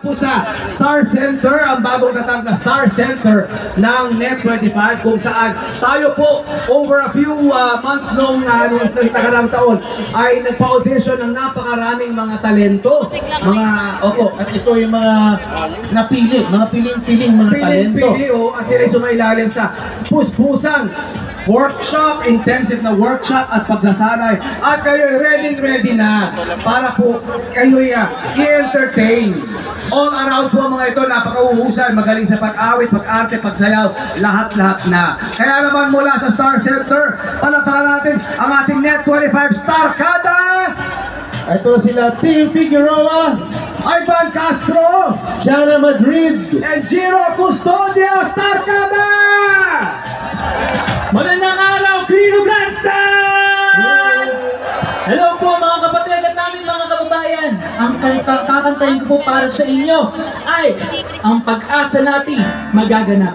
po sa Star Center, ang bagong tatag na Star Center ng Net25, kung saan tayo po over a few months noong nagtakarang taon ay nagpa-audition ng napakaraming mga talento. At ito yung mga napili, mga piling-piling mga talento. At sila sumailalim sa puspusan workshop, intensive na workshop at pagsasanay. At kayo ready na para po kayo i-entertain. All around po mga ito, napakauhusan, magaling sa pag-awit, pag-arte, pagsayaw, lahat-lahat na. Kaya naman mula sa Star Center, palatakan natin ang ating Net25 Star Kada! Ito sila Team Figueroa, Ivan Castro, Jana Madrid, and Giro Custodia, Star Kada! Magandang araw, Quirino Grandstand! Hello po mga kapatid at namin mga kababayan. Ang kakantahin ko po para sa inyo ay ang pag-asa natin magaganap.